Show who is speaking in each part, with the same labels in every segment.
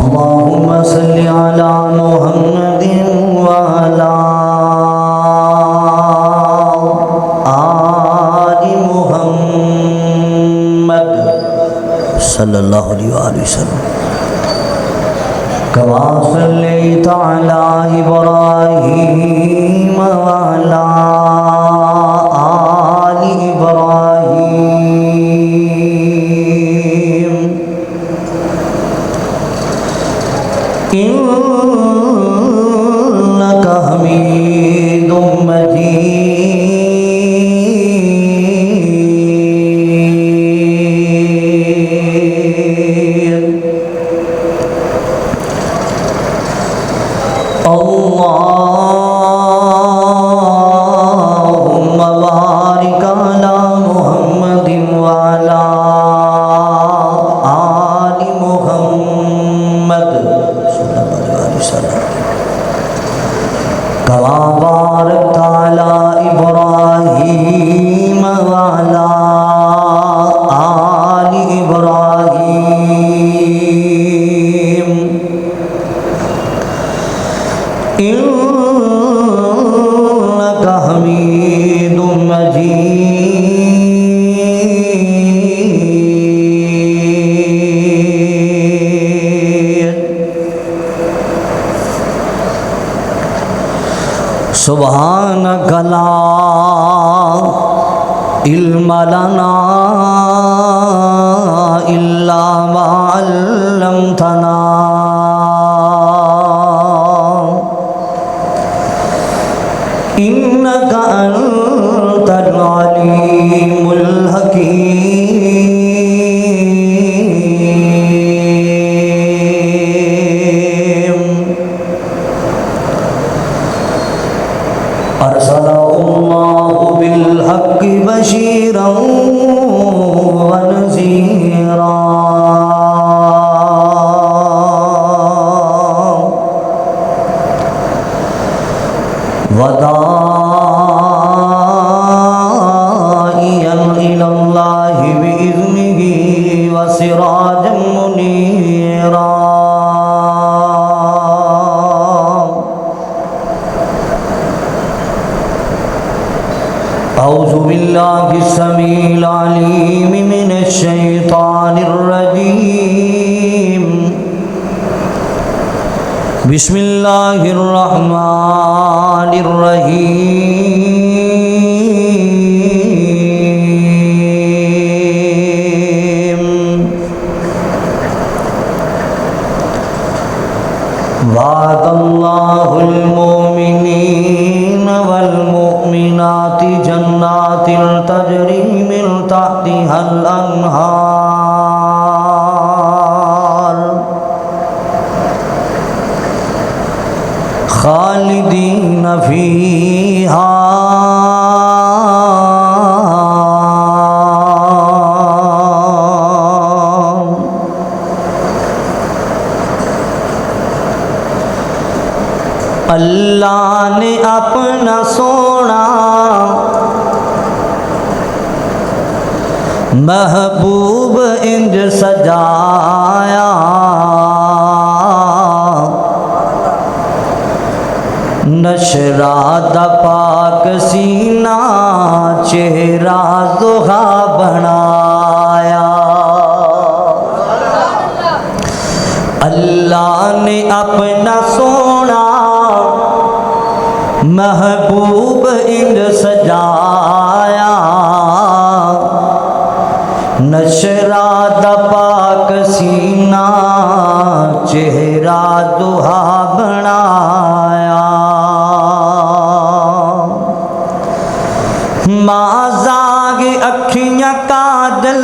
Speaker 1: اللهم صل على محمد وعلى آل محمد صلی اللہ علیہ وآلہ وسلم كما صليت على إبراهيم وعلى آل إبراهيم إنك حميد مجيد اللهم بارك على محمد وعلى آل محمد صلی اللہ علیہ وسلم كما باركت على إبراهيم وعلى آل إبراهيم إنك حميد مجيد سبحانك لا علم لنا إلا ما علمتنا إنك أنت العليم الحكيم أرسله الله بالحق بشيرا ونذيرا وداعيا إلى الله بإذنه وسراجا منيرا أعوذ بالله السميع العليم من الشيطان الرجيم بسم الله الرحمن الرحيم وعد الله المؤمنين والمؤمنات جنات تجري من تحتها الأنهار خالدين فيها اللہ نے اپنا سونا محبوب انج سجایا نشرات پاک سینہ چہرہ زہا بنایا اللہ نے اپنا سونا محبوب انج سجایا نشرات پاک سینہ چہرہ دہا بنایا مازاگ اکھیاں کاجل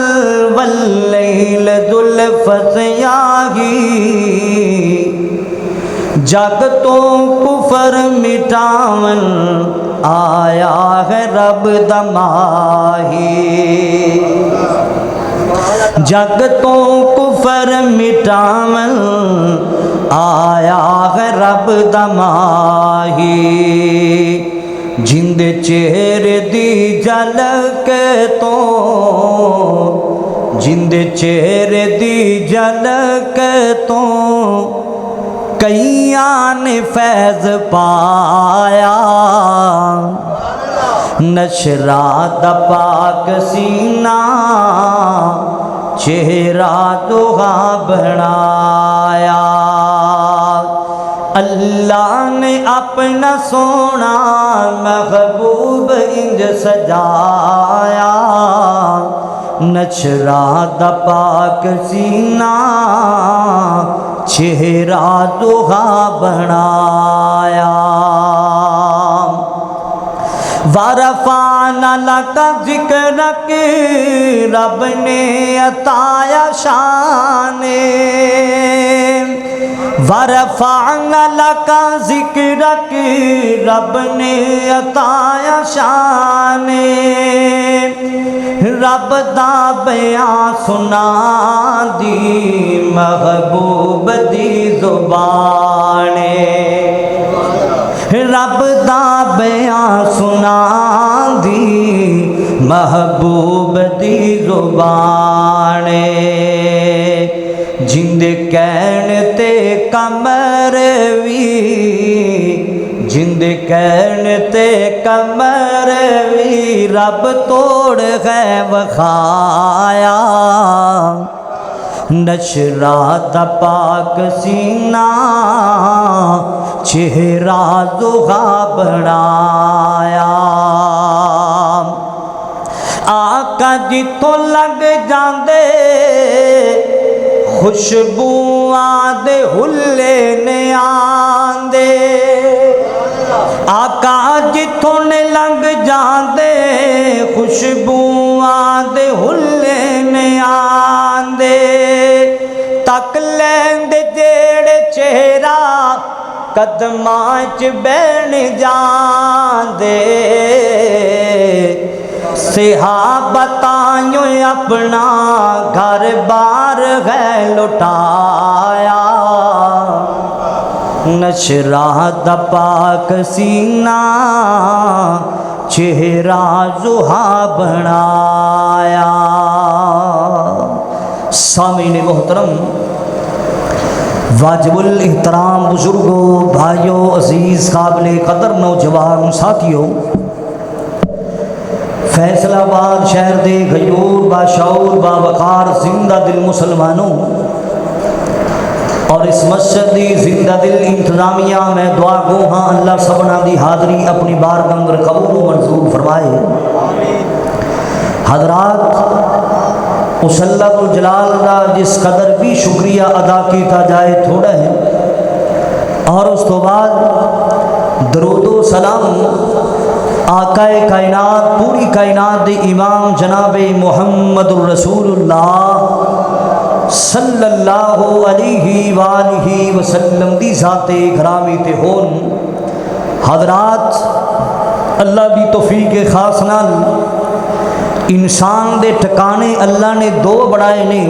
Speaker 1: واللیل ذوالفس یاہی جگ تو کفر مٹاون آیا ہے رب دماہی جگ تو کفر مٹاون آیا ہے رب دماہی جند چہرے دی جھلک تو جندے چہرے دی جھلک تو کئیاں نے فیض پایا نشرات پاک سینہ چہرہ دوہا بنایا اللہ نے اپنا سونا محبوب انج سجایا نشرات پاک سینہ چہرہ دوہا بنایا وَرَفَعْنَا لَكَ ذِكْرَكَ رب نے عطایا شان وَرَفَعْنَا لَكَ ذِكْرَكَ رب نے عطایا شان رب دا بیان سنا دی محبوب دی زبان رب دا بیان سنا دی محبوب دی زبان جندے کہن تے کمر وی جندے کہن تے کمر وی رب توڑ ہے وخایا نشرات پاک سینہ چہرہ دوہا بنایا آقا جتوں لگ جاندے خوشبوآں دے ہلے نے آندے آقا جتوں نے لگ جاندے خوشبوآں دے ہلے نے آندے تک لیندے جیڑے چہرہ قدماں چ بین جاندے صحابہ تائیوں اپنا گھر بار ہے لٹایا نشرات پاک سینہ چہرہ زہا بنایا سامعین محترم واجب الاحترام بزرگوں بھائیوں عزیز قابل قدر نوجوان ساتھیوں فیصل آباد شہر دے غیور باشعور باوقار زندہ دل مسلمانوں اور اس مسجد دی زندہ دل انتظامیہ میں دعا گو ہاں اللہ سبنا دی حاضری اپنی بارگاہ میں قبول و منظور فرمائے حضرات اس اللہ الجلال کا جس قدر بھی شکریہ ادا کیتا جائے تھوڑا ہے اور اس تو بعد درود و سلام آقا کائنات پوری کائنات دے امام جناب محمد الرسول اللہ صلی اللہ علیہ وآلہ وسلم دی ذات گرامی تے ہون حضرات اللہ بھی توفیق خاص نال انسان دے ٹکانے اللہ نے دو بڑھائے نے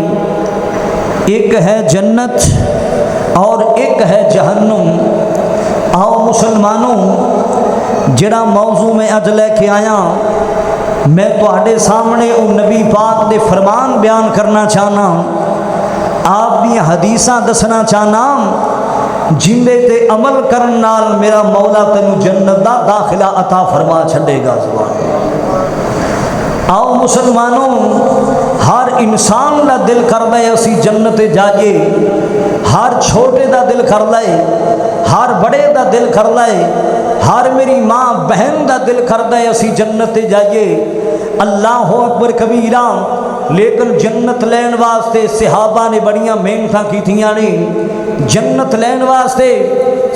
Speaker 1: ایک ہے جنت اور ایک ہے جہنم آؤ مسلمانوں جڑا موضوع میں اج لے کے آیا میں تواڈے سامنے او نبی پاک دے فرمان بیان کرنا چاہنا آپ بھی حدیثاں دسنا چاہنا جندے تے عمل کرن نال میرا مولا تینو جنت دا داخلہ عطا فرما چھڈے گا سبحان آؤ مسلمانوں ہر انسان دا دل کردا ہے اسی جنت جائیے ہر چھوٹے دا دل کردا ہے ہر بڑے دا دل کردا ہے ہر میری ماں بہن دا دل کردا ہے اسی جنت جائیے اللہ اکبر کبیرہ لیکن جنت لین واسطے صحابہ نے بڑیاں محنتاں کیتیاں نے جنت لین واسطے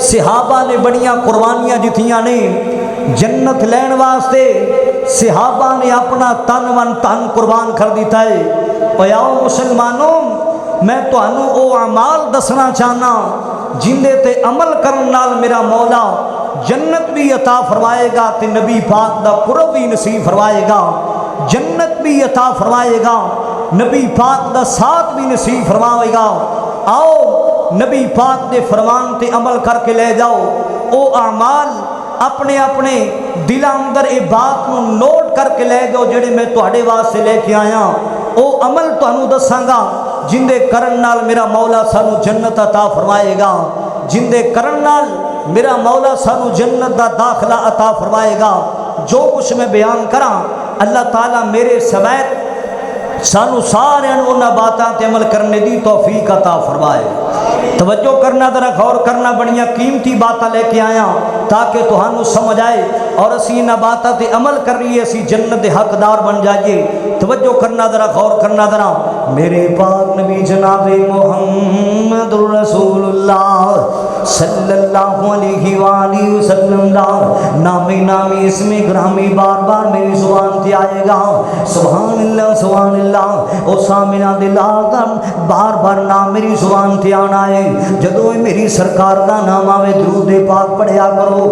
Speaker 1: صحابہ نے بڑیاں قربانیاں دتیاں نے جنت لین واسطے صحابہ نے اپنا تن من تن قربان کر دیتا ہے اور آؤ مسلمانوں میں تانوں او اعمال دسنا چاہنا جندے تے عمل کرن نال میرا مولا جنت بھی عطا فرمائے گا تے نبی پاک دا قرب بھی نصیب فرمائے گا جنت بھی عطا فرمائے گا نبی پاک دا ساتھ بھی نصیب فرمائے گا آؤ نبی پاک دے فرمان تے عمل کر کے لے جاؤ او اعمال اپنے اپنے دل اندر اے بات نو نوٹ کر کے لے جاؤ جڑے میں تواڈے واسطے لے کے آیا او عمل تانوں دساں گا جن دے کرن نال میرا مولا سانو جنت عطا فرمائے گا، جن دے کرن نال میرا مولا سانو جنت دا داخلہ عطا فرمائے گا۔ جو کچھ میں بیان کراں اللہ تعالیٰ میرے سمیت سانو سارے انہوں باتاں تے عمل کرنے دی توفیق عطا فرمائے۔ توجہ کرنا ذرا غور کرنا، بڑیاں قیمتی باتاں لے کے آیا تاکہ تہانوں سمجھ آئے اور اسی انہاں باتاں تے عمل کر رہی ہے، اسی جنت دے حقدار بن جائیے۔ توجہ کرنا ذرا غور کرنا ذرا، میرے پاک نبی جناب محمد رسول اللہ صلی اللہ علیہ وآلہ وسلم دا نامی اسم گرامی بار بار میری زبان تے آئے گا۔ سبحان اللہ سبحان اللہ، او سامنا دل آدم بار بار نام میری زبان تے آنا ہے۔ جدو میری سرکار دا نام آوے درود پاک پڑھیا کرو۔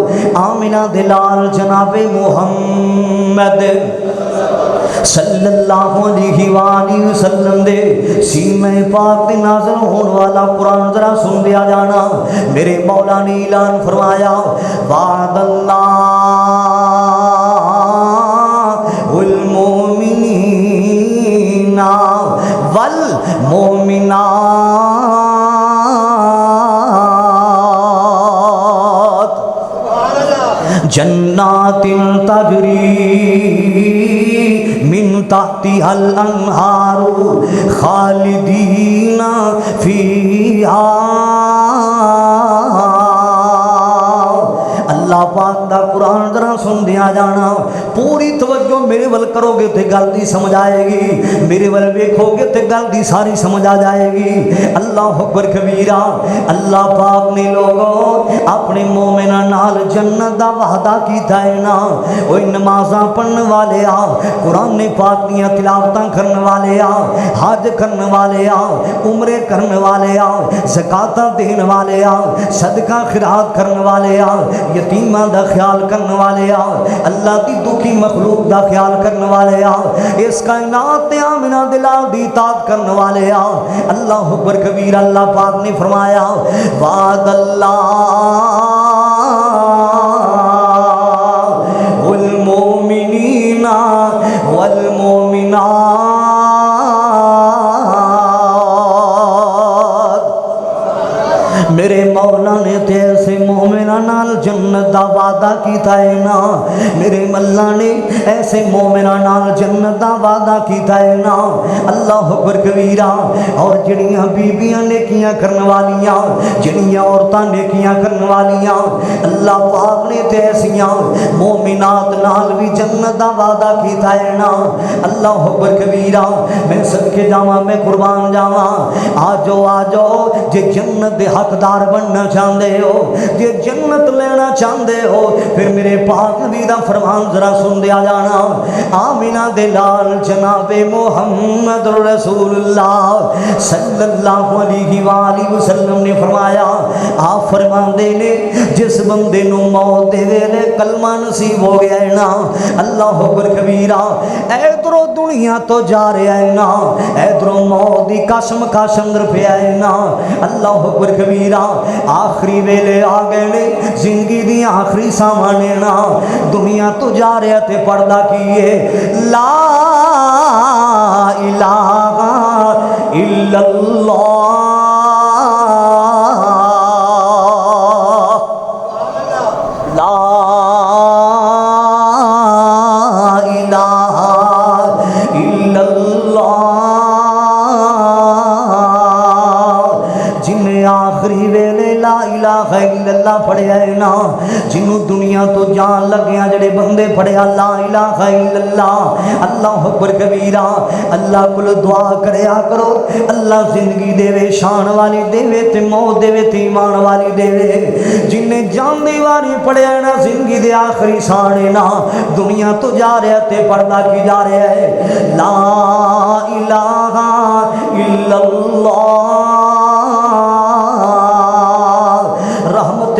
Speaker 1: آمینہ دلال جناب محمد صلی اللہ علیہ وآلہ وسلم دے سینہ پاک دے نازل ہون والا قرآن ذرا سن دیا جانا۔ میرے مولا نے اعلان فرمایا، وعد اللہ والمؤمنین والمؤمنات جنات تجری من تحتها الانہار خالدین فیہا۔ اللہ پاک دا قرآن ذرا سن دیا جانا، پوری توجہ میرے ول کرو گے تے گل دی سمجھ آئے گی، میرے ول ویکھو گے تے گل دی ساری سمجھ آ جائے گی۔ اللہ اکبر کبیرہ۔ اللہ پاک نے لوگوں اپنے مومناں نال جنت دا وعدہ کیتا ہے نا۔ اوے نمازاں پڑھن والے آ، قرآن پاک دیاں تلاوتاں کرن والے آ، حج کرن والے آ، عمرے کرن والے آ، زکاتاں دین والے آ، صدقہ خیرات کرن والے آ، یتیماں دا خیال کرن والے آ، اللہ دی دکھی مخلوق دا خیال کرن والے آ، اس کائنات تے آمنہ دلال دی اطاعت کرن والے آ۔ اللہ اکبر کبیر۔ اللہ پاک نے فرمایا، وعد اللہ والمؤمنین والمؤمنات، میرے مولا نے تے ایسے مومنہ نال جنت دا وعدہ کیتا ہے نا، میرے مولا نے ایسے مومنہ نال جنت دا وعدہ کیتا ہے نا۔ اللہ اکبر کبیرہ۔ اور جڑیاں بیبیاں نیکیاں کرن والیاں، جڑیاں عورتاں نیکیاں کرن والیاں، اللہ پاک نے تے ایسیاں مومنات نال بھی جنت دا وعدہ کیتا ہے نا۔ اللہ اکبر کبیرہ۔ میں صدقے جاواں، میں قربان جاواں، آجو آجو جے جنت دے حقدار بننا چاہندے ہو، جے جنت لینا چاہندے ہو، پھر میرے پاک نبی دا فرمان ذرا سن دیا جانا۔ آمینہ دلال جناب محمد رسول اللہ صلی اللہ علیہ وآلہ وسلم نے فرمایا، آپ فرماندے نے جس بندے نو موت دے ویلے کلمہ نصیب ہو گیا ہے نا، اللہ اکبر کبیرہ، ایدرو دنیا تو جا رہا ہے نا، ایدرو موت دی قسم اندر پہ آئے نا، اللہ اکبر کبیرہ، آخری ویلے آ گئے نے، زندگی دی آخری سامانے نا، دنیا تو جا رہے تے پردہ کیے، لا الہ الا اللہ، لا الہ الا اللہ۔ جن آخری ویلے لا الہ الا اللہ پڑھیا ہے نا، جنہوں دنیا تو جان لگیا جڑے بندے پڑھیا لا الہ الا اللہ، اللہ اکبر کبیرہ، اللہ کل دعا کریا کرو، اللہ زندگی دے وے شان والی دے وے تے موت دے وے تے ایمان والی دے وے۔ جن نے جان دی واری پڑھیا نا، زندگی دے آخری سانے نا، دنیا تو جا رہا تے پردہ کی جا رہا ہے، لا الہ الا اللہ۔ رحمت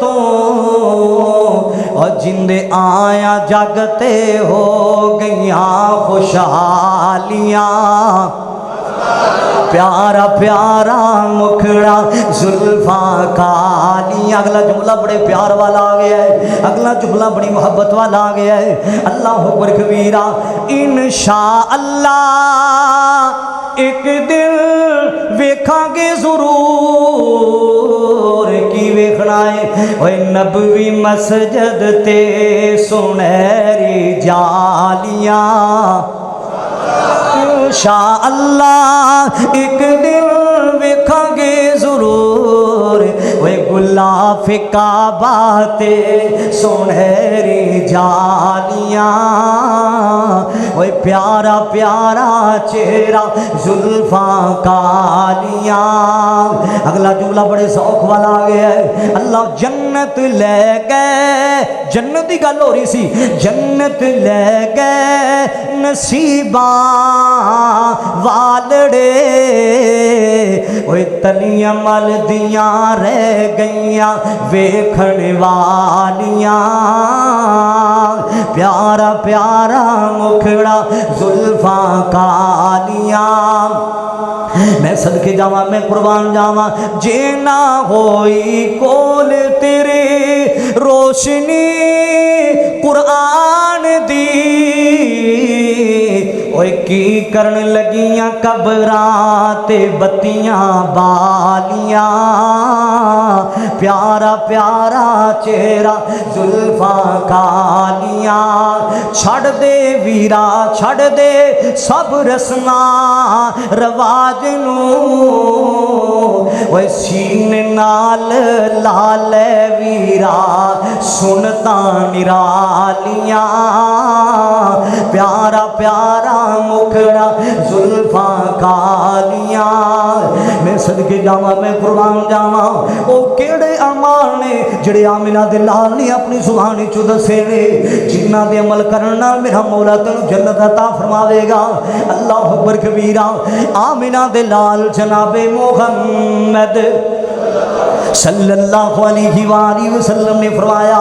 Speaker 1: تو اور جندے آیا جگتے ہو گئیاں خوشحالیاں پیارا پیارا مکھڑا زلفاں کالیاں اگلا جملہ بڑے پیار والا آ گیا ہے اگلا جملہ بڑی محبت والا آ گیا ہے اللہ اکبر کبیرہ انشاءاللہ ایک دن ویکھاں گے ضرور کی ویکھنا ہے اوے نبوی مسجد تے سنہری جالیاں انشاءاللہ ایک دن ویکھاں گے ضرور اوے غلاف کعبہ تے سنہری جالیاں اوے پیارا پیارا چہرہ زلفاں کالیاں اگلا جملہ بڑے ذوق والا آ گیا ہے اللہ جنت لے گئے جنت کی گل ہو رہی سی جنت لے گئے نصیباں والڑے اوے تلیاں مل دیاں رہ گئیاں ویکھن والیاں پیارا پیارا مکھڑا زلفاں کالیاں میں صدقے جاواں میں قربان جاواں جے نہ ہوئی کول تیرے روشنی قرآن دی اوے کی کرن لگیاں قبراں تے بتیاں بالیاں پیارا پیارا چہرہ زلفاں کالیاں چھڑ دے ویرا چھڑ دے سب رسماں رواج اوے سینے نال لال ویرا سنتا نرالیاں پیارا پیارا مکھڑا زلفاں کالیاں میں صدقے جاواں میں قربان جاواں او کیڑے اعمال نے جڑے آمنہ دے لال نے اپنی زبان چوں دسے نے جنہاں دے عمل کرنا میرا مولا تینوں جنت عطا فرماوے گا اللہ اکبر کبیرہ آمنہ دے لال جناب محمد صلی اللہ علیہ وآلہ وسلم نے فرمایا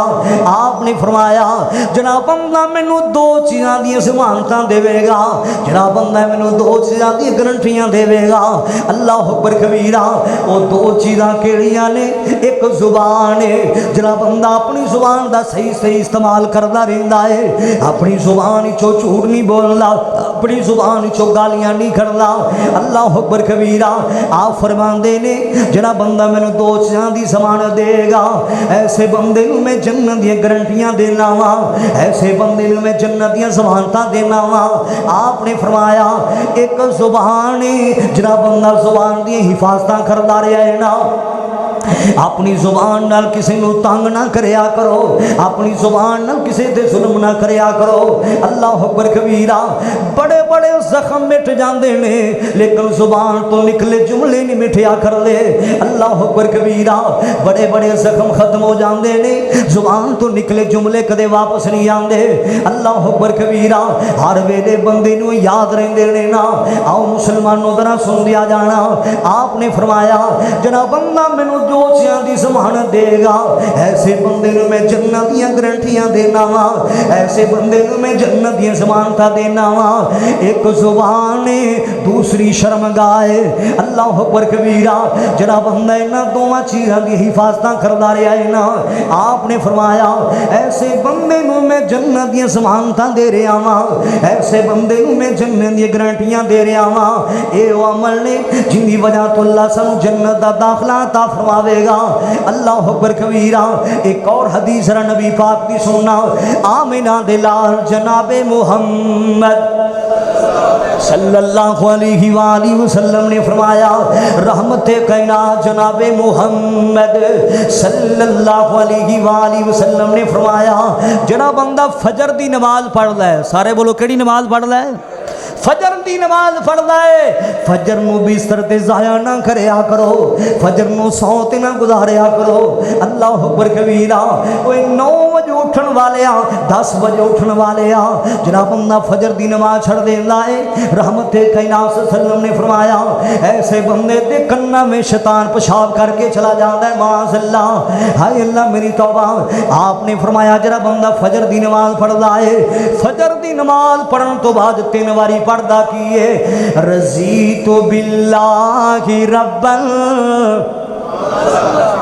Speaker 1: آپ نے فرمایا جناب بندہ مینوں دو چیزاں دی ضمانتاں دے گا جناب بندہ مینوں دو چیزاں دی گارنٹیاں دے گا اللہ اکبر کبیرہ وہ دو چیزاں کیڑیاں نے ایک زبان ہے جناب بندہ اپنی زبان دا صحیح صحیح استعمال کردا رہندا ہے اپنی زبان چوں جھوٹ نہیں بولدا اپنی زبان چوں گالیاں نہیں کھڑدا اللہ اکبر کبیرہ آپ فرماندے نے جناب بندہ مینوں دو چیزاں دی ضمانت دے گا ایسے بندے نوں میں جنت دی گارنٹیاں دینا وا ایسے بندے نوں میں جنت دی ضمانتاں دینا وا آپ نے فرمایا ایک زبان جناب بندہ زبان دی حفاظتاں کردا رہیا ہے نا اپنی زبان نال کسی نو تنگ نہ کریا کرو اپنی زبان نال کسی تے ظلم نہ کریا کرو اللہ اکبر کبیرہ بڑے بڑے زخم مٹ جاندے نے لیکن زبان تو نکلے جملے نہیں مٹھیا کر دے اللہ اکبر کبیرہ بڑے بڑے زخم ختم ہو جاندے نے زبان تو نکلے جملے کدے واپس نہیں آندے اللہ اکبر کبیرہ ہر ویلے بندے نو یاد رہندے نے نا آؤ مسلمانوں ذرا سن دیا جانا آپ نے فرمایا جناب بندہ مینوں جو چیزاں دی ضمانت دے گا ایسے بندے نوں میں جنت دیاں گارنٹیاں دینا وا ایسے بندے نوں میں جنت دیاں ضمانتاں دینا وا ایک زبان دوسری شرمگاہ اللہ اکبر کبیرہ جناب بندہ انہاں دوواں چیزاں دی حفاظتاں کردا رہیا ہے نا آپ نے فرمایا ایسے بندے نوں میں جنت دیاں ضمانتاں دے رہا وا ایسے بندے نوں میں جنت دیاں گارنٹیاں دے رہا وا اے او عمل نے جن دی وجہ تو اللہ سانوں جنت دا داخلہ عطا فرماوے گا اللہ اکبر کبیرہ ایک اور حدیث را نبی پاک دی سننا آمنہ دے لال جناب محمد صلی اللہ علیہ وآلہ وسلم نے فرمایا رحمت کائنات جناب محمد صلی اللہ علیہ وآلہ وسلم نے فرمایا جناب بندہ فجر دی نماز پڑھ لے سارے بولو کیڑی نماز پڑھ لے فجر دی نماز پڑھدا ہے فجر نو بستر تے ضائع نہ کریا کرو فجر نو سو تے نہ گزاریا کرو اللہ اکبر کبیرہ اوے 9 بجے اٹھن والے 10 بجے اٹھن والے جڑا بندہ فجر دی نماز چھڑ دیندا ہے رحمت کائنات صلی اللہ علیہ وسلم نے فرمایا ایسے بندے دے کناں میں شیطان پیشاب کر کے چلا جاندا ہے معاذ اللہ ہائے اللہ میری توبہ آپ نے فرمایا جڑا بندہ فجر دی نماز پڑھدا ہے فجر دی نماز پڑھن تو بعد 3 واری پڑھدا کی ہے رضیت باللہ ربا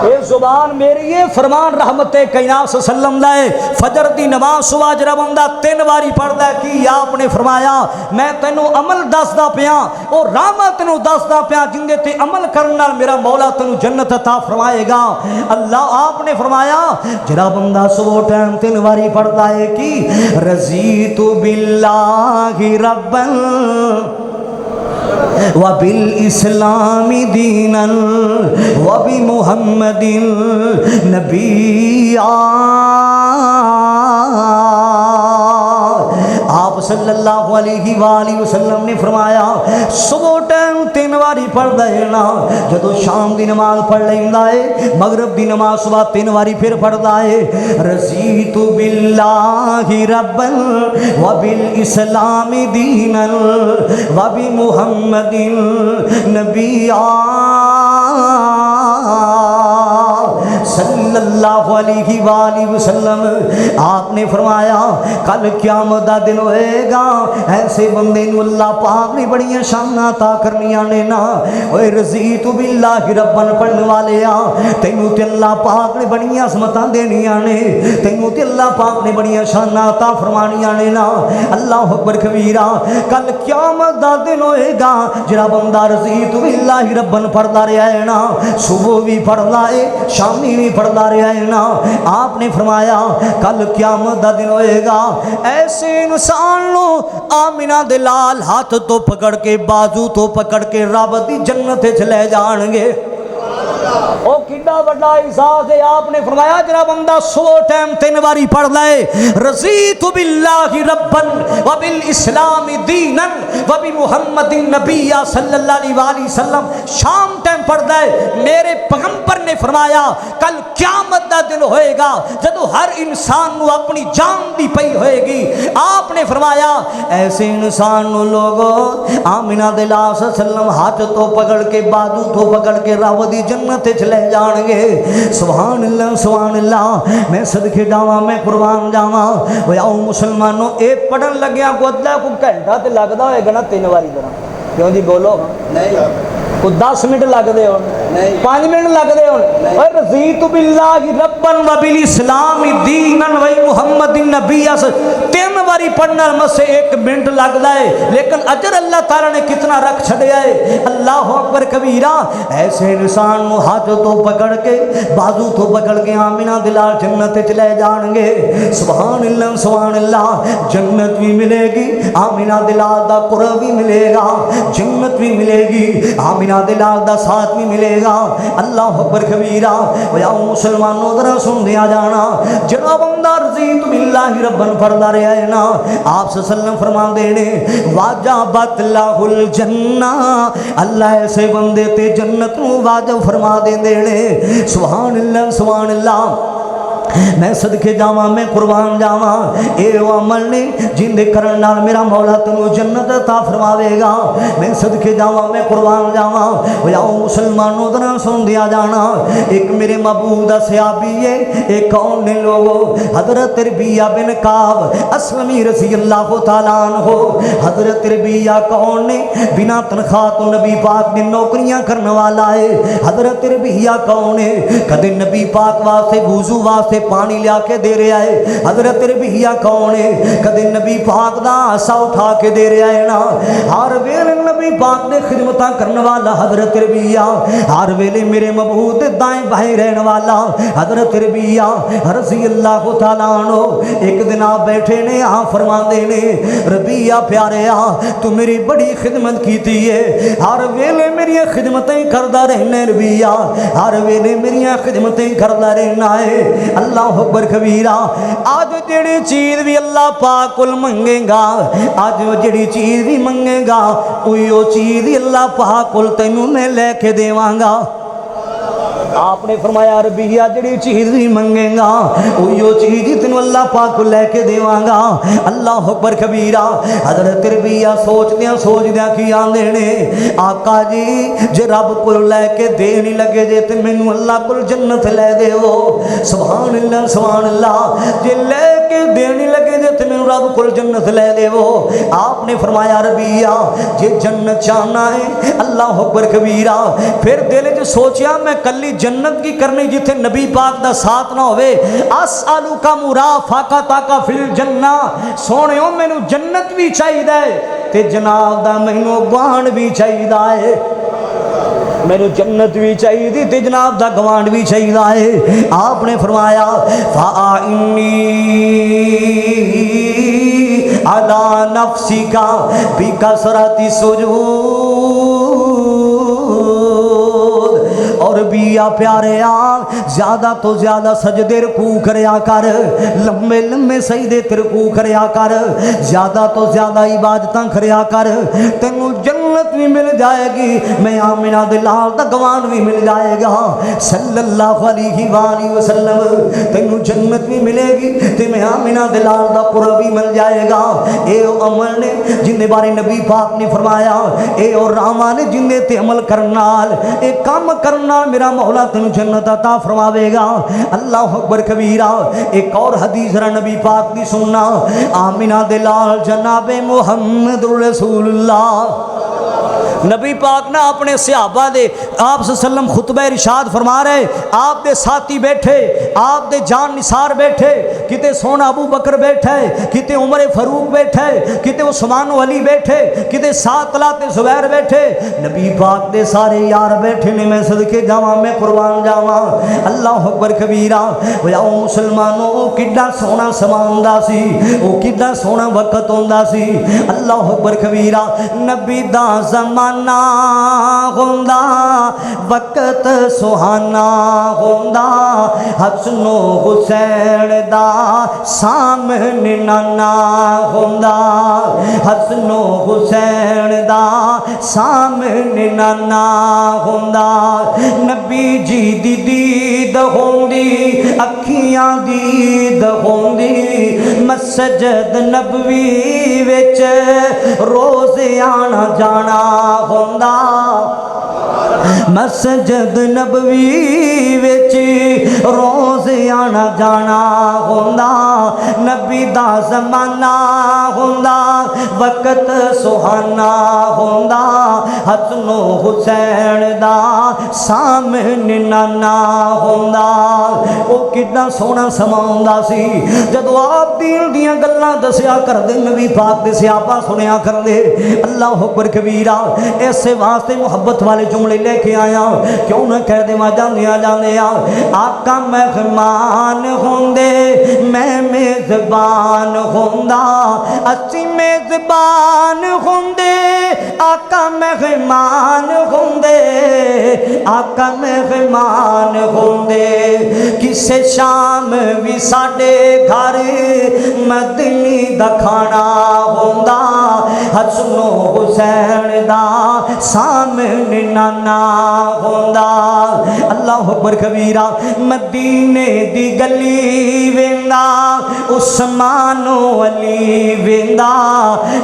Speaker 1: اے زبان میری ہے فرمان رحمت کائنات صلی اللہ علیہ وسلم دے فجر دی نماز صبح جڑا بندہ 3 واری پڑھدا ہے کی آپ نے فرمایا میں تینوں عمل دسدا پیا او رحمت تینوں دسدا پیا جن دے تے عمل کرن نال میرا مولا تینوں جنت عطا فرمائے گا اللہ آپ نے فرمایا جڑا بندہ صبح ٹائم 3 واری پڑھدا ہے کی رضیت باللہ ربا وبالاسلام دینا وبمحمد نبیا آپ صلی اللہ علیہ وآلہ وسلم نے فرمایا صبح ٹائم 3 واری پڑھ دینا جدو شام دی نماز پڑھ لیندا ہے مغرب دی نماز صبح 3 واری پھر پڑھدا ہے رضیت باللہ ربا وبالاسلام دینا وبمحمد نبیا صلی اللہ علیہ وآلہ وسلم آپ نے فرمایا کل قیامت دا دن ہوئے گا ایسے بندے نو اللہ پاک نے بڑیاں شاناں عطا کرنیاں نے نا اوے رضیت باللہ ربا پڑھنے والے تینوں تے اللہ پاک نے بڑیاں عظمتاں دینیاں نے تینوں تے اللہ پاک نے بڑیاں شاناں عطا فرمانیاں نے نا اللہ اکبر کبیرہ کل قیامت دا دن ہوئے گا جڑا بندہ رضیت باللہ ربا پڑھدا رہیا ہے نا صبح بھی پڑھدا ہے شامی بھی پڑھدا رہیا ہے نا آپ نے فرمایا کل قیامت دا دن ہوئے گا ایسے انسان نو آمینہ دے لال ہاتھ تو پکڑ کے بازو تو پکڑ کے رب دی جنت وچ لے جان گے او کڈا بڑا احساس ہے آپ نے فرمایا جڑا بندہ صبح ٹائم 3 واری پڑھ لے رضیت باللہ ربا وبالاسلام دینا وبمحمد نبی صلی اللہ علیہ وآلہ وسلم شام ٹائم پڑھ لے میرے پیغمبر نے فرمایا کل قیامت دا دن ہوئے گا جدو ہر انسان نو اپنی جان دی پئی ہوئے گی آپ نے فرمایا ایسے انسان نو لوگو آمینہ دے لا صلی اللہ علیہ وسلم ہاتھ تو پکڑ کے بازو تو پکڑ کے رب دی جنت چلے جان گے سبحان اللہ میں صدقے جاواں میں قربان جاواں او آؤ مسلمانوں اے پڑھن لگیا کو ادھا کو گھنٹہ تے لگدا ہوئے گا نا 3 واری طرح کیوں جی بولو نہیں کو 10 منٹ لگ دے ہون 5 منٹ لگ دے ہون اے رضیت باللہ ربا وبالاسلام دینا ومحمد نبی 3 واری پڑھنا مس سے 1 منٹ لگدا ہے لیکن اجر اللہ تعالی نے کتنا رکھ چھڑیا ہے اللہ اکبر کبیرہ ایسے انسان نو ہاتھ تو پکڑ کے بازو تو پکڑ کے آمینہ دلال جنت وچ لے جان گے سبحان اللہ جنت بھی ملے گی آمینہ دلال دا قرب بھی ملے گا جنت بھی ملے گی آمینہ دلال دا ساتھ بھی ملے گا اللہ اکبر کبیرہ یا مسلمانوں ذرا سن دیا جانا جڑا بندہ رضیت باللہ ربا پڑھدا رہیا ہے نا آپ صلی اللہ علیہ وسلم فرماندے نے واجبت لہ الجنہ اللہ ایسے بندے تے جنت نو واجب فرما دیندے نے سبحان اللہ میں صدقے جاواں میں قربان جاواں اے او عمل نے جن دے کرن نال میرا مولا تینوں جنت عطا فرماوے گا میں صدقے جاواں میں قربان جاواں او یا مسلمانوں ذرا سن دیا جانا ایک میرے محبوب دا صحابی ہے ایک کون نے لوگو حضرت ربیہ بن کعب اسلمی رضی اللہ تعالیٰ عنہ حضرت ربیہ کون نے بنا تنخواہ تو نبی پاک نے نوکریاں کرنے والا ہے حضرت ربیہ کون ہے کدے نبی پاک واسطے وضو واسطے پانی لیا کے دے رہا ہے حضرت ربیہ کون ہے کدے نبی پاک دا آسا اٹھا کے دے رہا ہے نا ہر ویلے نبی پاک نے خدمتاں کرنے والا حضرت ربیہ ہر ویلے میرے محبوب دے دائیں بائیں رہنے والا حضرت ربیہ رضی اللہ تعالیٰ عنہ ایک دن آپ بیٹھے نے آپ فرماندے نے ربیہ پیارے تو میری بڑی خدمت کیتی ہے ہر ویلے میری خدمتیں کردہ رہنے ربیہ ہر ویلے میری خدمتیں کردہ رہنا ہے اللہ اکبر کبیرہ آج جڑی چیز بھی اللہ پاک کل منگے گا آج جڑی چیز بھی منگے گا اوہی چیز ہی اللہ پاک کل تینوں میں لے کے دیواں گا آپ نے فرمایا ربیہ جڑی چیز بھی منگے گا اوہی چیز ہی تینوں اللہ پاک کو لے کے دیواں گا اللہ اکبر کبیرہ حضرت ربیہ سوچ دیاں کی آندے نے آقا جی جے رب کو لے کے دے نہیں لگے جے تے مینوں اللہ کو جنت لے دے ہو سبحان اللہ جے لے کے دے نہیں لگے جے تے مینوں رب کو جنت لے دے ہو آپ نے فرمایا ربیہ جے جنت چاہنا ہے اللہ اکبر کبیرہ پھر دل جو سوچیا میں کلی جنت کی کرنی جتھے نبی پاک دا ساتھ نہ ہوئے اسالو کا مرافقتک فی الجنہ سونےو مینوں جنت بھی چاہیے تے جناب دا مینوں گوان بھی چاہیے میرے جنت بھی چاہیے تے جناب دا گوانڈ بھی چاہیے آپ نے فرمایا فَآئِنِّي عَلَى نَفْسِكَ بِكَسْرَةِ سُجُودٍ اور بیا پیارے زیادہ تو زیادہ سجدے رکوع کریا کر لمبے لمبے سجدے رکوع کریا کر زیادہ تو زیادہ عبادتاں کریا کر تینوں جنت بھی مل جائے گی میں آمنہ دلال دا گوان بھی مل جائے گا صلی اللہ علیہ وآلہ وسلم تینوں جنت بھی ملے گی تے میں آمنہ دلال دا قرب بھی مل جائے گا اے عمل نے جن بارے نبی پاک نے فرمایا اے اور راما نے جن تے عمل کرنال اے کام کرنا میرا مولا تینوں جنت عطا فرماوے گا اللہ اکبر کبیرہ ایک اور حدیث را نبی پاک دی سننا آمنہ دلال جناب محمد رسول اللہ نبی پاک نا اپنے صحابہ دے آپ صلی اللہ علیہ وسلم خطبہ ارشاد فرما رہے آپ دے ساتھی بیٹھے آپ دے جان نثار بیٹھے کتے سونا ابو بکر بیٹھے کتے عمر فاروق بیٹھے کتے عثمان و علی بیٹھے کتے سات طلحہ زبیر بیٹھے نبی پاک دے سارے یار بیٹھے نے میں صدقے جاواں میں قربان جاواں اللہ اکبر کبیرہ او مسلمانوں کڈا سونا سما ہوندا سی او کڈا سونا وقت ہوندا سی اللہ اکبر کبیرہ نبی دا زمان ہوندا وقت سہانا ہوندا حسن و حسین دا سامنے نانا ہوندا حسن و حسین دا سامنے نانا ہوندا نبی جی دی دید ہوندی اکھیاں دید ہوندی مسجد نبوی وچ روز آنا جانا ہوندا مسجد نبوی وچ روز آنا جانا ہوندا نبی دا زمانہ ہوندا وقت سہانا ہوندا حسن و حسین دا سامنے نانا ہوندا او کتنا سونا سما ہوندا سی جدو آپ دین دیاں گلاں دسیا کردے نبی پاک دے صحابہ سنیا کردے اللہ اکبر کبیرہ ایسے واسطے محبت والے جملے لے کے آیا کیوں نہ کہہ دے ماں جانے آقا مہمان ہوندے میں میزبان ہوندا اسی میزبان ہوندے آقا مہمان ہوندے آقا مہمان ہوندے کسے شام بھی ساڈے گھر مدنی دا کھانا ہوندا حسن و حسین دا سامنے نانا ہوندا اللہ اکبر کبیرہ مدینے دی گلی ویندا عثمان و علی ویندا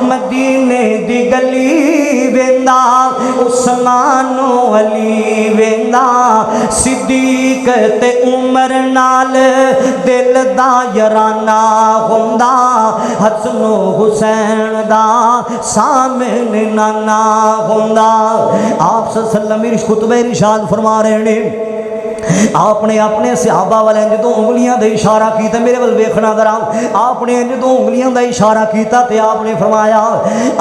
Speaker 1: مدینے دی گلی ویندا عثمان و علی ویندا صدیق تے عمر نال دل دا یارانہ ہوندا حسن و حسین دا سامنے نانا ہوندا آپ صلی اللہ علیہ وسلم خطبہ ارشاد فرما رہے ہیں آپ نے اپنے صحابہ والے جدوں انگلیاں دا اشارہ کیتا میرے ول ویکھنا ذرا آپ نے جدوں انگلیاں دا اشارہ کیتا تے آپ نے فرمایا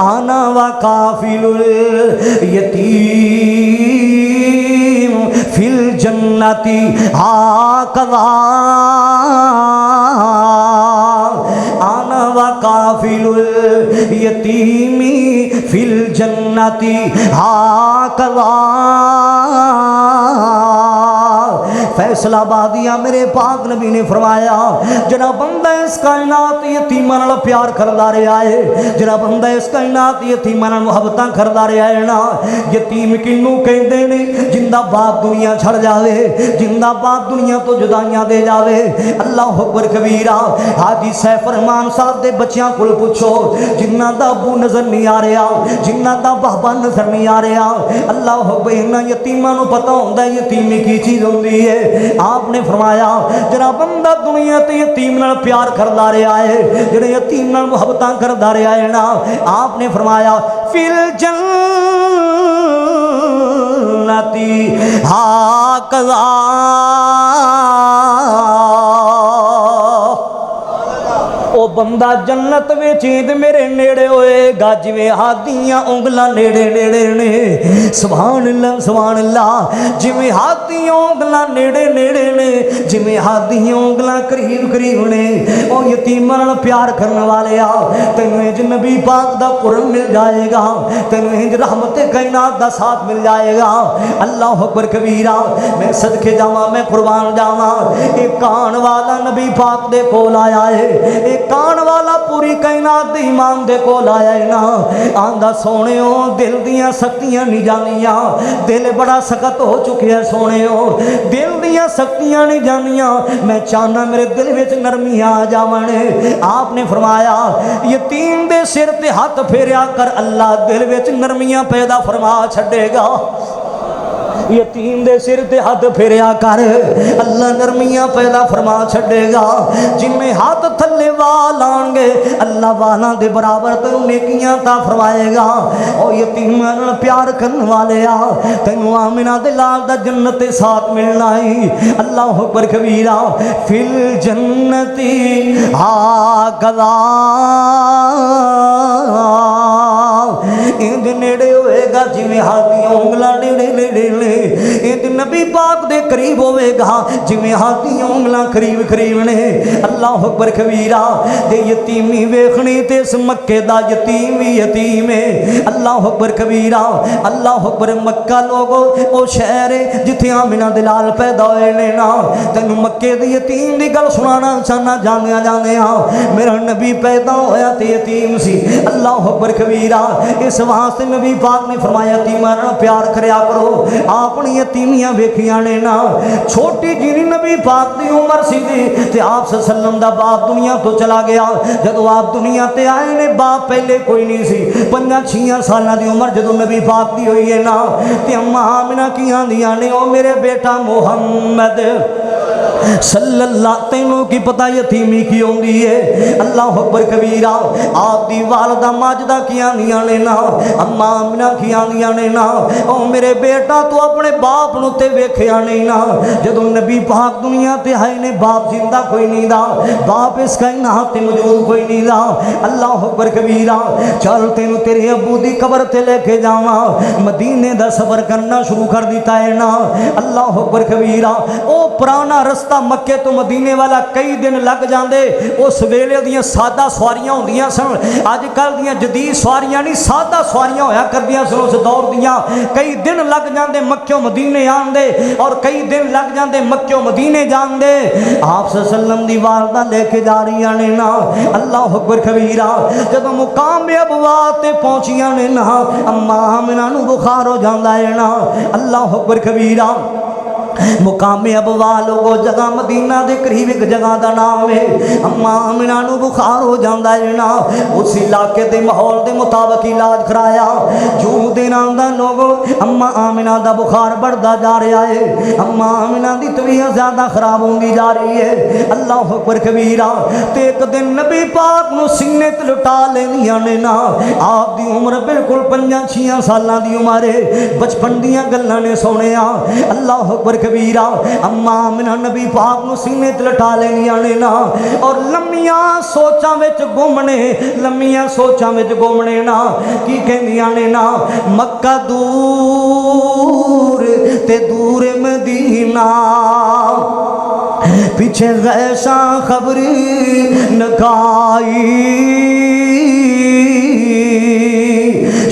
Speaker 1: آنا و کافل الیتیم فی الجنت ہاکذا آنا و کافل الیتیم فی الجنت ہاکذا فیصلہ بادیا میرے پاک نبی نے فرمایا جڑا بندہ اس کائنات یتیماں نال پیار کردا رہیا ہے، جڑا بندہ اس کائنات یتیماں نال محبتاں کردا رہیا ہے نا، یتیم کینوں کہندے نے جندا باپ دنیا چھڑ جاوے، جندا باپ دنیا تو جدائیاں دے جاوے۔ اللہ اکبر کبیرہ۔ حاجی سیف الرحمان صاحب دے بچیاں کول پوچھو جنہاں دا ابو نظر نہیں آ رہا، جنہاں دا بابا نظر نہیں آ رہا، اللہ اکبر انہاں یتیماں نوں پتہ ہوندا ہے یتیمی کی چیز ہوندی ہے۔ آپ نے فرمایا جڑا بندہ دنیا تے یتیم نال پیار کردا رہیا ہے، جڑے یتیم نال محبتاں کردا رہیا ہے نا، آپ نے فرمایا فل جنتی ہاکذا، او بندہ جنت وچ میرے نیڑے ہوئے گا جویں ہاتھیاں انگلاں نیڑے نیڑے نے۔ سبحان اللہ سبحان اللہ۔ جویں ہاتھیاں انگلاں نیڑے نیڑے نے، جویں ہاتھیاں انگلاں قریب قریب نے، او یتیماں نال پیار کرن والیا تینوں انج نبی پاک دا قرب مل جائے گا، تینوں انج رحمت کائنات دا ساتھ مل جائے گا۔ اللہ اکبر کبیرہ۔ میں صدقے جاواں، میں قربان جاواں، ایک کان والا نبی پاک دے کول آیا ہے، ایک کان والا پوری کائنات دی امام دے کول آیا ہے نا، آندا سونےو دل دیاں سختیاں نہیں جانیاں، دل بڑا سخت ہو چکے ہے سونےو، دل دیاں سختیاں نہیں جانیاں، میں چاہنا میرے دل وچ نرمی آ جاون۔ آپ نے فرمایا یتیم دے سر تے ہاتھ پھیریا کر، اللہ دل وچ نرمیاں پیدا فرما چھڈے گا۔ یتیم دے سر تے ہاتھ پھیریا کر، اللہ نرمیاں پیدا فرما چھڈے گا۔ جن میں ہاتھ تھلے وال آن گے، اللہ والاں دے برابر تینوں نیکیاں عطا فرمائے گا۔ او یتیماں نال پیار کرن والیا تینوں آمنہ دے لال دا جنت دے ساتھ ملنا ہی۔ اللہ اکبر کبیرہ۔ فی الجنتی ہاکذا، اند نیڑے ہوئے گا جویں ہاتھیاں انگلاں نیڑے نیڑے نے، اند نبی پاک دے قریب ہوئے گا جویں ہاتھیاں انگلاں قریب قریب نے۔ اللہ اکبر کبیرہ۔ تے یتیمی ویکھنی تے اس مکے دا یتیم وی یتیم ہے۔ اللہ اکبر کبیرہ۔ اللہ اکبر۔ مکہ لوگو او شہر ہے جتھے آمنہ دے لال پیدا ہوئے نے نا، تینوں مکے دی یتیم دی گل سنانا چاہنا جانیا جانے ہاں، میرا نبی پیدا ہویا تے یتیم سی۔ اللہ اکبر کبیرہ۔ اس واسطے نبی پاک نے فرمایا یتیماں نال پیار کریا کرو۔ اپنی یتیمیاں ویکھیاں نے نا، چھوٹی جی نبی پاک دی عمر سی تے آپ صلی اللہ علیہ وسلم دا باپ دنیا تو چلا گیا۔ جدو آپ دنیا تے آئے نے باپ پہلے کوئی نہیں سی، 5-6 سالاں دی عمر جدو نبی پاک دی ہوئی ہے نا، تے اماں آمنہ کی آندیاں نے او میرے بیٹا محمد صلی اللہ، تینوں کی پتہ یتیمی کی ہوندی ہے۔ اللہ اکبر کبیرہ۔ آپ دی والدہ ماجدہ کی آندیاں نے نا، اماں آمنہ کی آندیاں نے نا، او میرے بیٹا تو اپنے باپ نو تے ویکھیا نہیں نا۔ جدو نبی پاک دنیا تے آئے نے باپ زندہ کوئی نہیں دا، باپ اس کائنات تے موجود کوئی نہیں دا۔ اللہ اکبر کبیرہ۔ چل تینوں تیرے ابو دی قبر تے لے کے جاواں، مدینے دا سفر کرنا شروع کر دیتا ہے نا۔ اللہ اکبر کبیرہ۔ او پرانا رستہ مکے تو مدینے والا کئی دن لگ جاندے، اس ویلے دیاں سادہ سواریاں ہوندیاں سن، اج کل دیاں جدید سواریاں نہیں، سادہ سواریاں ہویا کردیاں سن اس دور دیاں۔ کئی دن لگ جاندے مکے مدینے آن دے، اور کئی دن لگ جاندے مکے مدینے جان دے۔ آپ صلی اللہ علیہ وسلم دی والدہ لے کے جا رہی نے نا، اللہ اکبر کبیرہ۔ جب مقام ابوا تے پہنچیاں نے نا، اماں آمنہ نو بخار ہو جاندا ہے نا، اللہ اکبر کبیرہ۔ مقام ابوا لوگو جگہ مدینہ دے قریب ایک جگہ دا نام ہے، اماں آمنہ نو بخار ہو جاندا ہے نا، اس علاقے دے ماحول دے مطابق علاج کرایا، جو دن آندا لوگو اماں آمنہ دا بخار بڑھدا جا رہا ہے، اماں آمنہ دی طبیعت زیادہ خراب ہوندی جا رہی ہے۔ اللہ اکبر کبیرہ۔ تے ایک دن نبی پاک نو سینے تے لٹا لیندیاں نے نا، آپ دی عمر بالکل 5-6 سالاں دی عمر ہے، بچپن دیاں گلاں نے سونیا۔ اللہ اکبر کبیرہ۔ اماں آمنہ نبی پاک نو سینے تے لٹا لیندیاں نے نا، اور لمیاں سوچاں وچ گمنے، لمیاں سوچاں وچ گمنے نا، کی کہندیاں نے نا، مکہ دور تے دور مدینہ، پیچھے غیشاں خبری نکائی،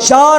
Speaker 1: 4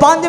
Speaker 1: 5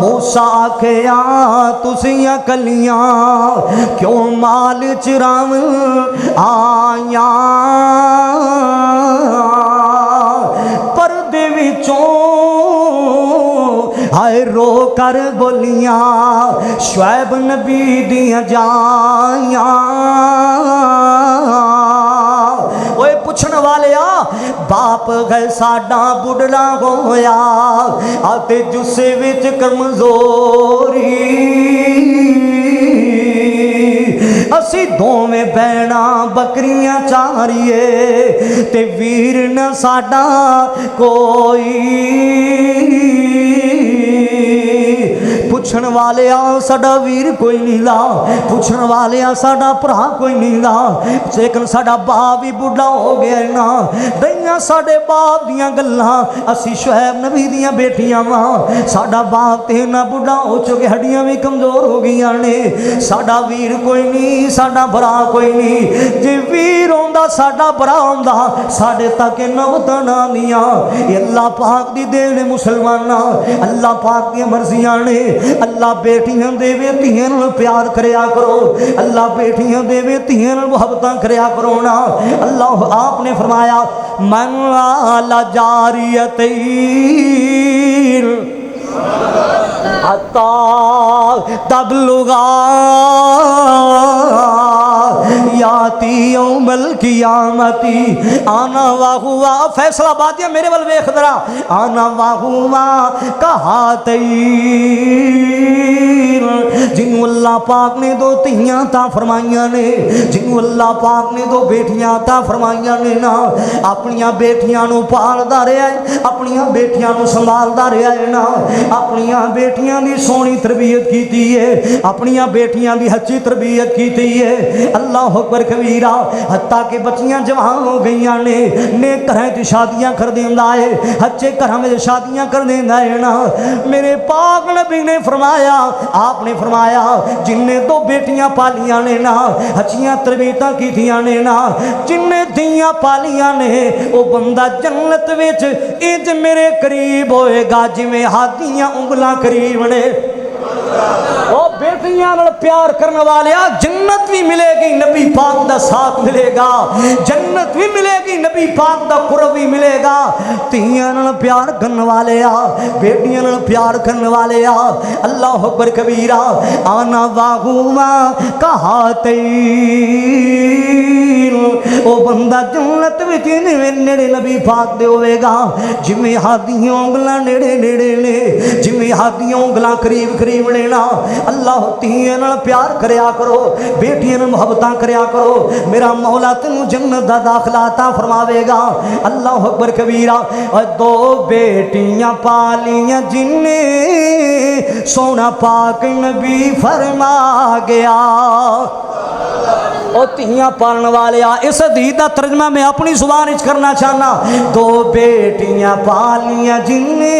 Speaker 1: موسیٰ کیا تسیاں کلیاں کیوں مال چرام آیاں پردے وچوں ہائے رو کر بولیاں شعیب نبی دیاں جائیاں اوے پوچھن والے باپ گئے ساڈا بڑھڑا ہویا آتے جسے وچ کمزوری اسی دوویں بہنا بکریاں چاریے تے ویر نہ ساڈا کوئی پوچھن والے ساڈا ویر کوئی نہیں لا پوچھن والے ساڈا بھرا کوئی نہیں لا لیکن ساڈا باپ بھی بڑھا ہو گیا ہے نا دئیاں ساڈے باپ دیاں گلاں اسی شعیب نبی دیاں بیٹیاں ماں ساڈا باپ تے نہ بڑھا ہو چکے ہڈیاں بھی کمزور ہو گئیاں نے ساڈا ویر کوئی نہیں ساڈا بھرا کوئی نہیں جے ویر ہوندا ساڈا بھرا ہوندا ساڈے تک نوبتاں نہ آندیاں یہ اللہ پاک دی دین ہے مسلماناں اللہ پاک دی مرضیاں نے اللہ بیٹیاں دے وے تیاں نال پیار کریا کرو اللہ بیٹیاں دے وے تیاں نال محبتاں کریا کرو نا اللہ آپ نے فرمایا من لا جاریتین حتی تبلغا یاتی یوم القیامتی آنا واہوا فیصلہ بادیاں میرے ول ویکھ ذرا آنا واہوا کہاتین جنہوں اللہ پاک نے دو تیاں عطا فرمائیاں نے جنہوں اللہ پاک نے دو بیٹیاں عطا فرمائیاں نے نا اپنیاں بیٹیاں نو پالدا رہیا ہے اپنیاں بیٹیاں نو سنبھالدا رہیا ہے نا اپنیاں بیٹیاں دی سونی تربیت کیتی ہے اپنیاں بیٹیاں دی ہچی تربیت کیتی ہے اللہ اکبر کبیرہ حتیٰ کہ بچیاں جوان ہو گئیاں نے نیک گھراں تے شادیاں کر دیندا ہے ہچے گھراں میں شادیاں کر دیندا ہے نا میرے پاک نبی نے فرمایا آپ نے فرمایا جن نے دو بیٹیاں پالیاں نے نا ہچیاں تربیتاں کیتیاں نے نا جن نے دیاں پالیاں نے او بندہ جنت وچ انج میرے قریب ہوئے گا جویں ہاتھیاں انگلاں قریب نے او بیٹیاں نال پیار کرنے والے جنت بھی ملے گی نبی پاک دا ساتھ ملے گا جنت بھی ملے گی نبی پاک دا قرب بھی ملے گا تیاں نال پیار کرنے والے بیٹیاں نال پیار کرنے والے اللہ اکبر کبیرہ آنا واہما کہاتین او بندہ جنت وچ نیڑے نبی پاک دے ہوئے گا جویں ہاتھیاں انگلاں نیڑے نیڑے نے جویں ہاتھیاں انگلاں قریب قریب نے نا اللہ تیاں نال پیار کریا کرو بیٹیاں نال محبتاں کریا کرو میرا مولا تینوں جنت دا داخلہ عطا فرماوے گا اللہ اکبر کبیرہ دو بیٹیاں پالیاں جن نے سونا پاک نبی فرما گیا او تیاں پالن والے اس حدیث دا ترجمہ میں اپنی زبان وچ کرنا چاہنا دو بیٹیاں پالیاں جن نے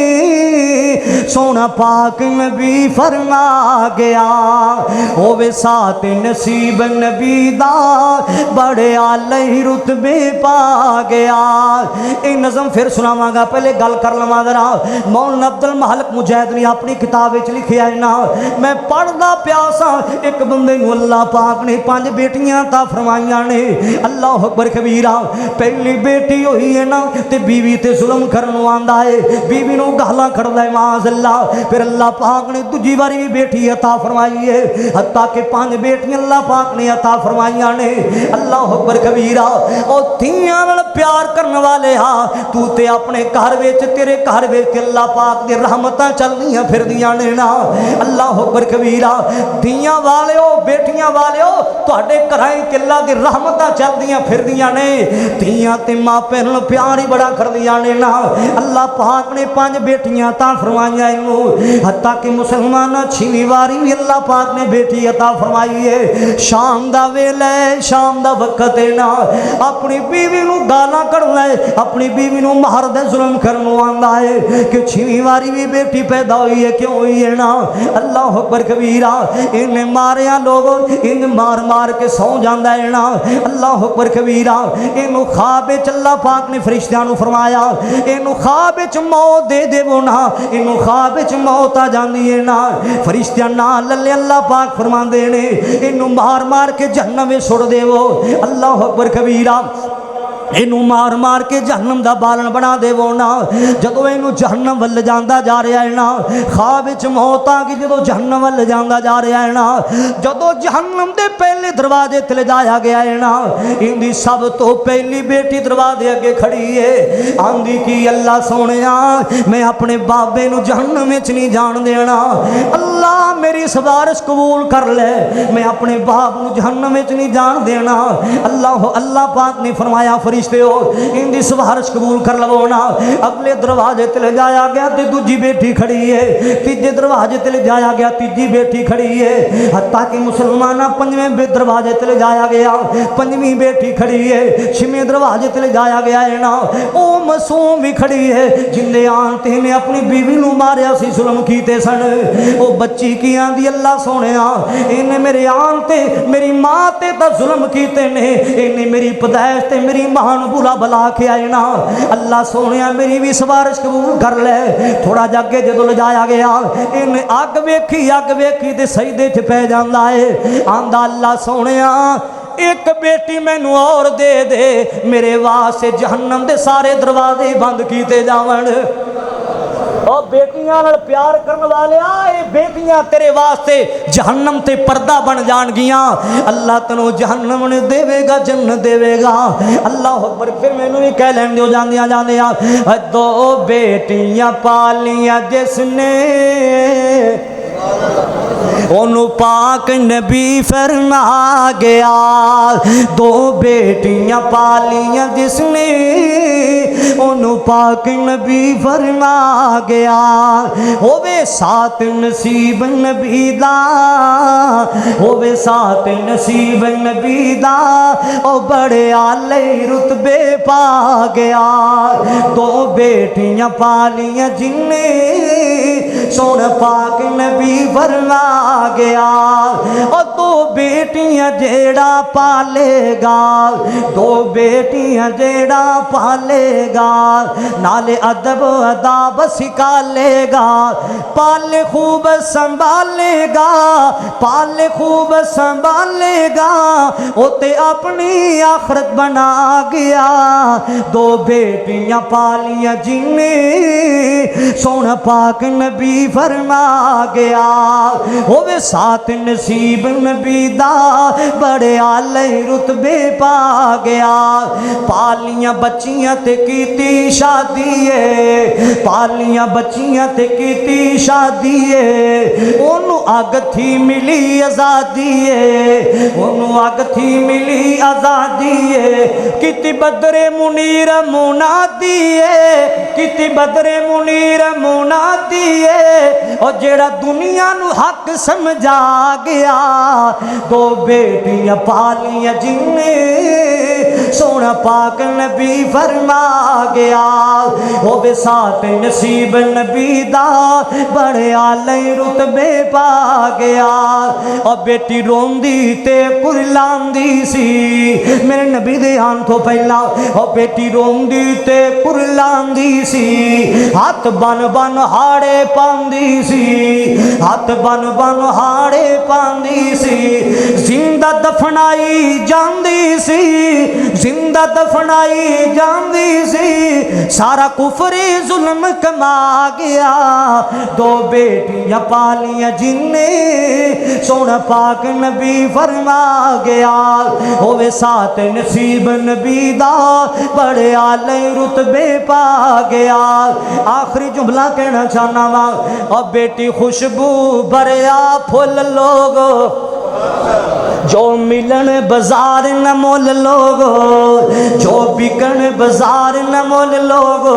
Speaker 1: سونا پاک نبی فرما گیا ہووے ساتھ نصیب نبی دا بڑے اعلی رتبے پا گیا ایک نظم پھر سناواں گا پہلے گل کر لواں ذرا مولانا عبد المالک مجاہد نے اپنی کتاب وچ لکھیا ہے نا میں پڑھدا پیا سا ایک بندے نو اللہ پاک نے 5 بیٹیاں عطا فرمائیاں نے اللہ اکبر کبیرہ پہلی بیٹی ہوئی ہے نا تے بیوی تے ظلم کرنوں آندا ہے بیوی نو گالاں کھڑدا ہے معاذ اللہ پھر اللہ پاک نے دوجی باری بھی بیٹی عطا فرمائی ہے حتیٰ کہ 5 بیٹیاں اللہ پاک نے عطا فرمائیاں نے اللہ اکبر کبیرہ او تیاں نال پیار کرنے والے تو تے اپنے گھر وچ تیرے گھر وچ اللہ پاک دی رحمتاں چلدیاں پھردیاں نے نا اللہ اکبر کبیرہ تیاں والیو بیٹیاں والیو تواڈے گھراں تے اللہ دی رحمتاں چلدیاں پھردیاں نے تیاں تے ماں پیو نال پیار ہی بڑا کردیاں نے نا اللہ پاک نے 5 بیٹیاں عطا فرمائیاں حتیٰ کہ مسلمانہ 6ویں واری بھی اللہ پاک نے بیٹی عطا فرمائی ہے شام دا ویلا ہے شام دا وقت ہے نا اپنی بیوی نو گالاں کڈدا ہے اپنی بیوی نو مہر دے ظلم کرنوں آندا ہے کہ 6ویں واری بھی بیٹی پیدا ہوئی ہے کیوں ہوئی ہے نا اللہ اکبر کبیرہ انہیں ماریا لوگوں ان مار مار کے سو جاندا ہے نا اللہ اکبر کبیرہ اینو خواب وچ اللہ پاک نے فرشتیاں نو فرمایا اینو خواب وچ موت دے دیو نا اینو خواب وچ موت آ جاندی ہے نا فرشتیاں نال لے اللہ پاک فرماندے نے اینو مار مار کے جہنم وچ سٹ دیو اللہ اکبر کبیرہ اینو مار مار کے جہنم دا بالن بنا دیو نا جدو اینو جہنم ول جاندا جا رہا ہے نا خواب وچ موت آ گئی جدو جہنم ول جاندا جا رہا ہے نا جدو جہنم دے پہلے دروازے تے لے جایا گیا ہے نا ان دی سب تو پہلی بیٹی دروازے اگے کھڑی ہے آندی کی اللہ سونیا میں اپنے بابے نو جہنم وچ نہیں جان دینا اللہ میری سفارش قبول کر لے میں اپنے باپ نو جہنم وچ نہیں جان دینا اللہ پاک نے فرمایا ان دی سفارش قبول کر لو نا اگلے دروازے تے لے جایا گیا تے دوجی بیٹی کھڑی ہے تیجے دروازے تے لے جایا گیا تیجی بیٹی کھڑی ہے حتیٰ کہ مسلمانہ پنجویں دروازے تے لے جایا گیا پنجویں بیٹی کھڑی ہے چھویں دروازے تے لے جایا گیا ہے نا او معصوم بھی کھڑی ہے جن دے آنتے نے اپنی بیوی نو ماریا سی ظلم کیتے سن او بچی کی آندی اللہ سونیا انہیں میرے آنتے میری ماں تے تا ظلم کیتے نے انہیں میری پیدائش تے میری ماں برا بلا کے آئے نا اللہ سونیا میری بھی سفارش قبول کر لے تھوڑا جاگے جدو لے جایا گیا ان اگ ویکھی تے سجدے چ پے جاندا ہے آندا اللہ سونیا ایک بیٹی مینوں اور دے دے میرے واسطے جہنم دے سارے دروازے بند کیتے جاون اور بیٹیاں نال پیار کرن والے آئے بیٹیاں تیرے واسطے جہنم تے پردہ بن جان گیاں اللہ تنو جہنم نے دے گا جنت دے گا اللہ اکبر پھر میں نوی کہہ لین دیو جاندیاں دو بیٹیاں پالیاں جس نے انہوں پاک نبی فرما گیا دو بیٹیاں پالیاں جس نے انہوں پاک نبی فرما گیا ہووے سات نصیب نبی دا ہووے سات نصیب نبی دا او بڑے آلے رتبے پا گیا دو بیٹیاں پالیاں جن نے سون پاک نبی فرما گیا اور دو بیٹیاں جیڑا پالے گا دو بیٹیاں جیڑا پالے گا نالے ادب اداب سکھالے گا پالے خوب سنبھالے گا پالے خوب سنبھالے گا او تے اپنی آخرت بنا گیا دو بیٹیاں پالیاں جن نے سون پاک نبی فرما گیا ہووے سات نصیب نبی دا بڑے آلے رتبے پا گیا پالیاں بچیاں تے کیتی شادی ہے پالیاں بچیاں تے کیتی شادی ہے انہوں اگ تھی ملی آزادی ہے انہوں اگ تھی ملی آزادی ہے کیتی بدر منیر منادی ہے کیتی بدر منیر منادی ہے اور جیڑا دنیا نو حق سمجھا گیا دو بیٹیاں پالیاں جن نے سونا پاک نبی فرما گیا ہووے سات نصیب نبی دا بڑے آلے رتبے پا گیا اور بیٹی روندی تے کرلاندی سی میرے نبی دے آن تو پہلا اور بیٹی روندی تے کرلاندی سی ہاتھ بن بن ہاڑے پاندی سی ہاتھ بن بن ہاڑے پاندی سی زندہ دفنائی جاندی سی زندہ دفنائی جاندی سی سارا کفر ظلم کما گیا دو بیٹیاں پالیاں جن نے سونا پاک نبی فرما گیا ہووے سات نصیب نبی دا بڑے آلے رتبے پا گیا آخری جملہ کہنا چاہنا وا اور بیٹی خوشبو بریا پھول لوگو جو ملن بازار نہ مول لوگو جو بکن بازار نہ مول لوگو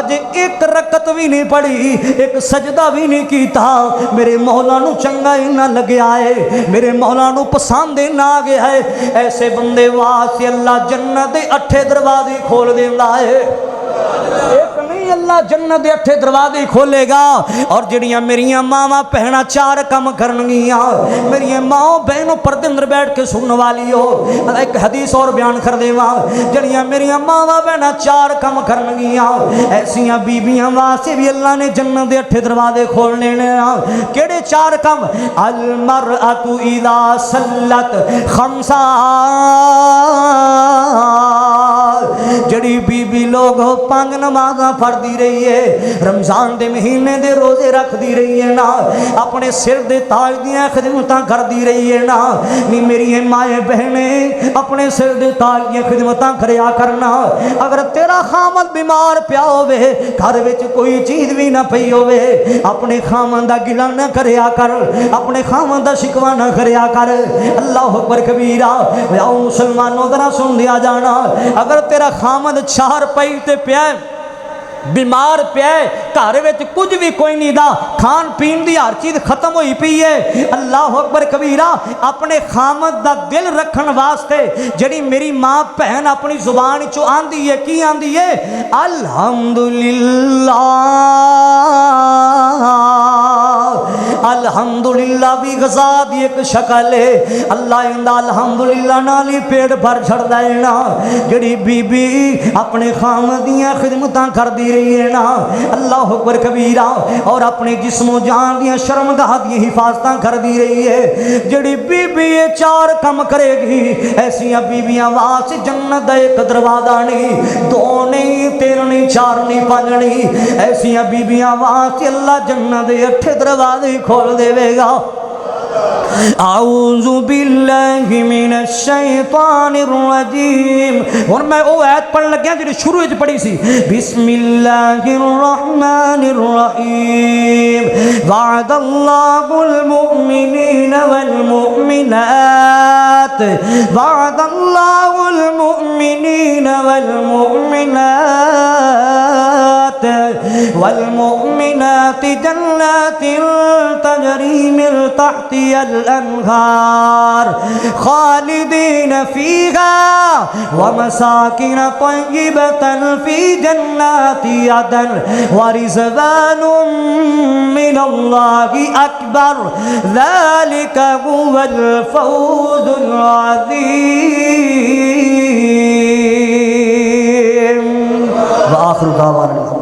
Speaker 1: اج ایک رکعت بھی نہیں پڑھی، ایک سجدہ بھی نہیں کیتا، میرے مولا نو چنگا ہی نہ لگیا ہے، میرے مولا نو پسند ہی نہ آ گیا ہے، ایسے بندے واسطے اللہ جنت دے 8 دروازے کھول دیندا ہے۔ ایک نہیں، اللہ جنت دے 8 دروازے کھولے گا۔ اور جڑیاں میریاں ماواں بہناں 4 کم کرنگیاں، میریاں ماں بہنوں پردے اندر بیٹھ کے سننے والی ہو، ایک حدیث اور بیان کر دیواں، جڑیاں میریاں ماواں بہناں 4 کم کرنگیاں، ایسیاں بیبیاں واسطے بھی اللہ نے جنت دے 8 دروازے کھولنے نے۔ کیڑے 4 کم؟ المرأۃ اذا صلت خمسا، جڑی بی بی لوگ 5 نمازاں پڑھ دی رہی ہے، رمضان دے مہینے دے روزے رکھ دی رہی ہے نا، اپنے سر دے تاج دیاں خدمتاں کر دی رہی ہے نا، نی میری مائیں بہنیں اپنے سر دے تاج دیاں خدمتاں کریا کرنا۔ اگر تیرا خامد بیمار پیا ہوئے، گھر وچ کوئی چیز بھی نہ پئی ہوئے، اپنے خامد دا گلہ نہ کریا کر، اپنے خامد دا شکوہ نہ کریا کر۔ اللہ اکبر کبیرہ۔ او مسلمانوں ذرا سن دیا جانا، اگر تیرا خامد 4 پئی تے پیا بیمار پیا، گھر وچ کچھ بھی کوئی نہیں دا، کھان پین دی ہر چیز ختم ہوئی پئی ہے، اللہ اکبر کبیرہ، اپنے خامد دا دل رکھن واسطے جڑی میری ماں بہن اپنی زبان چو آندی ہے، کی آندی ہے؟ الحمدللہ، الحمدللہ بھی غذا دی ایک شکل ہے، اللہ اندہ الحمدللہ نالی پیٹ بھر چھڑ دینا۔ جڑی بی بی اپنے خامدیاں خدمتاں کر دی رہی ہے نا، اللہ اکبر کبیرہ، اور اپنے جسم و جان دیاں شرمگاہ دی حفاظتاں کر دی رہی ہے، جڑی بی بی یہ 4 کم کرے گی، ایسیاں بیبیاں واسطے جنت دا 1 دروازہ نہیں، 2 نہیں، 3 نہیں، 4 نہیں، 5 نہیں، ایسیاں بیبیاں واسطے اللہ جنت دے 8 دروازے کھول دے گا۔ اعوذ باللہ من الشیطان الرجیم۔ اور میں وہ آیت پڑھ لگیا جو شروع وچ پڑھی سی، بسم اللہ الرحمن الرحیم، وعد اللہ المؤمنین والمؤمنات، وعد اللہ المؤمنین والمؤمنات جنات تجری من تحتها الانہار خالدین فیہا ومساکن طیبتا فی جنات عدن ورضوان من اللہ اکبر ذالک هو الفوز العظیم۔ وآخر دعوانا